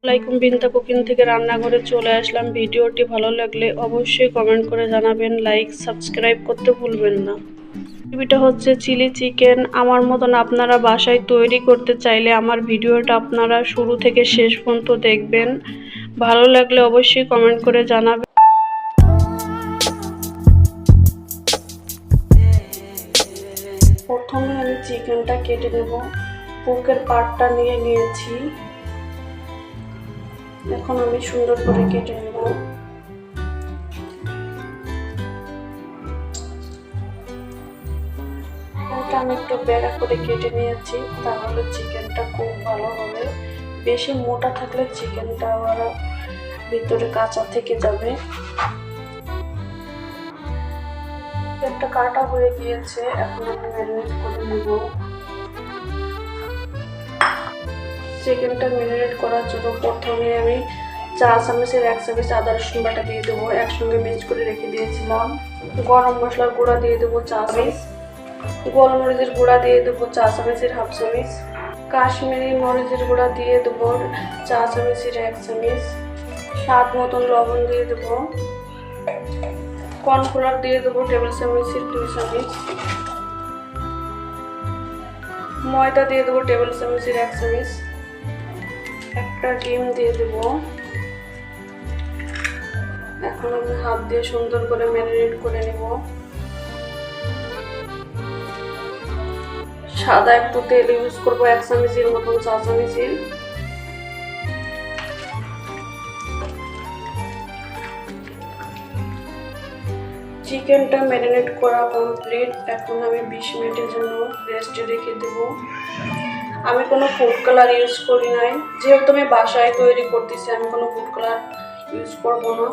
আসসালামাইকুম, বিনতা কুকিং থেকে রান্নাঘরে চলে আসলাম। ভিডিওটি ভালো লাগলে অবশ্যই কমেন্ট করে জানাবেন, লাইক সাবস্ক্রাইব করতে ভুলবেন না। রেসিপিটা হচ্ছে চিলি চিকেন। আমার মতন আপনারা বাসায় তৈরি করতে চাইলে আমার ভিডিওটা আপনারা শুরু থেকে শেষ পর্যন্ত দেখবেন। ভালো লাগলে অবশ্যই কমেন্ট করে জানাবেন। প্রথমে আমি চিকেনটা কেটে নেব। বুকের পার্টটা নিয়ে নিয়েছি, এখন আমি সুন্দর করে কেটে নেব। আমি একটু বেড়া করে কেটে নিয়েছি, তাহলে চিকেনটা খুব ভালো হবে। বেশি মোটা থাকলে চিকেনটা আবার ভিতরে কাঁচা থেকে যাবে। একটা কাটা হয়ে গিয়েছে, এখন আমি ম্যারিনেট করে নেব। চিকেনটা ম্যারিনেট করার জন্য প্রথমে আমি 4 চামচের 1 চামচ আদা রসুন বাটা দিয়ে দেবো, একসঙ্গে মিক্স করে রেখে দিয়েছিলাম। গরম মশলার গুঁড়া দিয়ে দেবো 4 চামচ, গোলমরিচের গুঁড়া দিয়ে দেবো 4 চামচের 1/2 চামচ, কাশ্মীরি মরিচের গুঁড়া দিয়ে দেবো 4 চামচের 1 চামচ, স্বাদ মতন লবণ দিয়ে দেবো, কর্নফ্লাওয়ার দিয়ে দেবো টেবিল চামচের 2 চামচ, ময়দা দিয়ে দেবো টেবিল চামচের 1 চামচ, একটা ডিম দিয়ে দেবো। এখন আমি হাত দিয়ে সুন্দর করে ম্যারিনেট করে নেব। সাদা একটু তেল ইউজ করবো 1 চামচের মতন, 4 চামচের। চিকেনটা ম্যারিনেট করা কমপ্লিট। এখন আমি 20 মিনিটের জন্য রেস্টে রেখে দেব। আমি কোনো ফুড কালার ইউজ করি নাই, যেহেতু আমি বাসায় তৈরি করতেছি, আমি কোনো ফুড কালার ইউজ করবো না।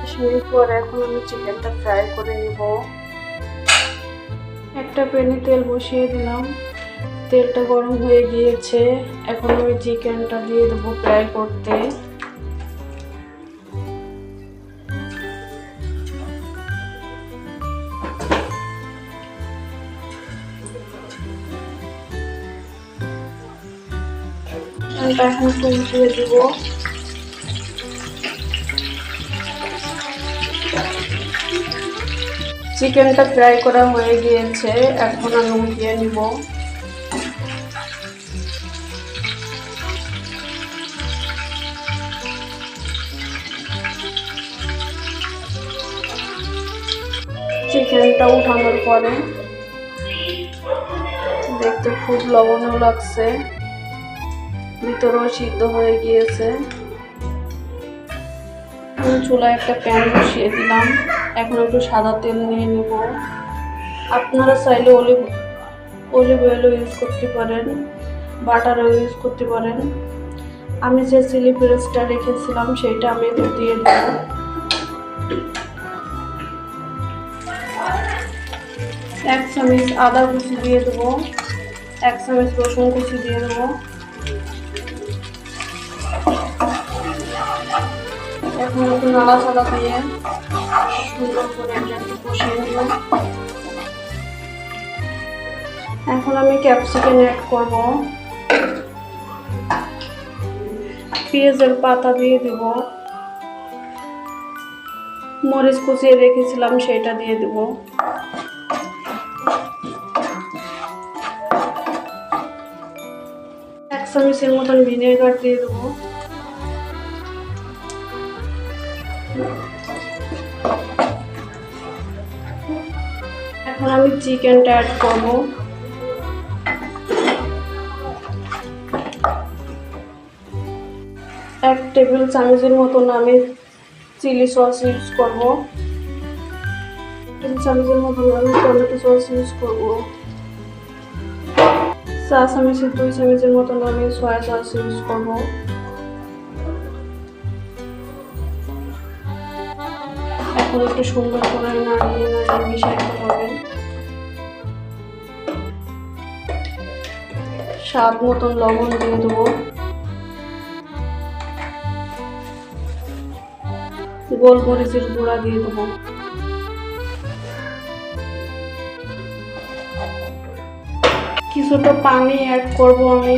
20 মিনিট পর এখন আমি চিকেনটা ফ্রাই করে নেব। একটা প্যানে তেল বসিয়ে দিলাম, তেলটা গরম হয়ে গিয়েছে। এখন আমি চিকেনটা দিয়ে দেবো ফ্রাই করতে। এখন উল্টিয়ে দিব। চিকেনটা ফ্রাই করা হয়ে গিয়েছে, এখন আমি উল্টিয়ে নিব। চিকেনটা উঠানোর পরে দেখতে খুব লবণীয় লাগছে, ভিতরেও সিদ্ধ হয়ে গিয়েছে। চুলায় একটা প্যান বসিয়ে দিলাম, এখন একটু সাদা তেল নিয়ে নেব। আপনারা চাইলে অলিভ অয়েলও ইউজ করতে পারেন, বাটারও ইউজ করতে পারেন। আমি যে চিলি পেস্টটা রেখেছিলাম সেটা আমি দিয়ে দেব। এক চামচ আদা কুচি দিয়ে দেবো, 1 চামচ রসুন কুচি দিয়ে দেবো। এখন একটু নাড়াচাড়া দিয়ে সুন্দর করে একটু কষিয়ে নেব। এখন আমি ক্যাপসিকাম অ্যাড করব, পেঁয়াজের পাতা দিয়ে দেব, মরিচ কুচিয়ে রেখেছিলাম সেটা দিয়ে দেব। এক চামচের মতন ভিনেগার দিয়ে দেবো। এখন আমি চিকেনটা অ্যাড করব। 1 টেবিল চামচের মতন আমি চিলি সস ইউজ করব, 1 টেবিল চামচের মতন আমি টমেটো সস ইউজ করব, 4 চামচের 2 চামচের মতন আমি সয়া সস ইউজ করব। এখন একটু সুন্দর করে নাড়িয়ে মিশাতে হবে। স্বাদ মতন লবণ দিয়ে দেবো, গোলমরিচের গুঁড়া দিয়ে দেবো। কিছুটা পানি অ্যাড করব আমি।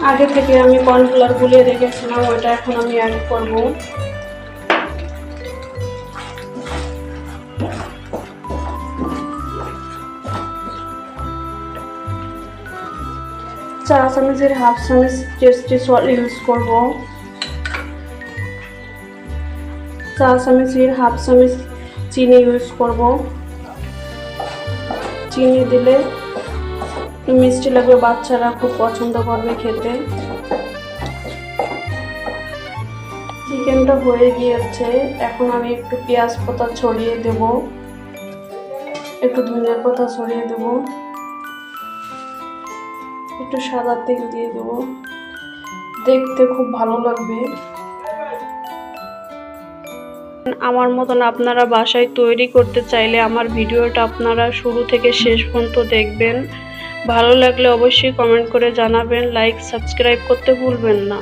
আগে থেকে আমি কর্নফ্লাওয়ার গুলিয়ে রেখেছিলাম, ওইটা এখন আমি অ্যাড করব। চা চামচের হাফ চামচ টেস্টি সল্ট ইউজ করব। চা চামচের হাফ চামচ চিনি ইউজ করব। চিনি দিলে মিষ্টি লাগবে, বাচ্চারা খুব পছন্দ করবে খেতে। চিকেনটা হয়ে গিয়েছে, এখন আমি একটু পেঁয়াজ পাতা ছড়িয়ে দেব, একটু ধনিয়া পাতা ছড়িয়ে দেব, একটু সাদা তেল দিয়ে দেব, দেখতে খুব ভালো লাগবে। আমার মতন আপনারা বাসায় তৈরি করতে চাইলে আমার ভিডিওটা আপনারা শুরু থেকে শেষ পর্যন্ত দেখবেন। ভালো লাগলে অবশ্যই কমেন্ট করে জানাবেন, লাইক সাবস্ক্রাইব করতে ভুলবেন না।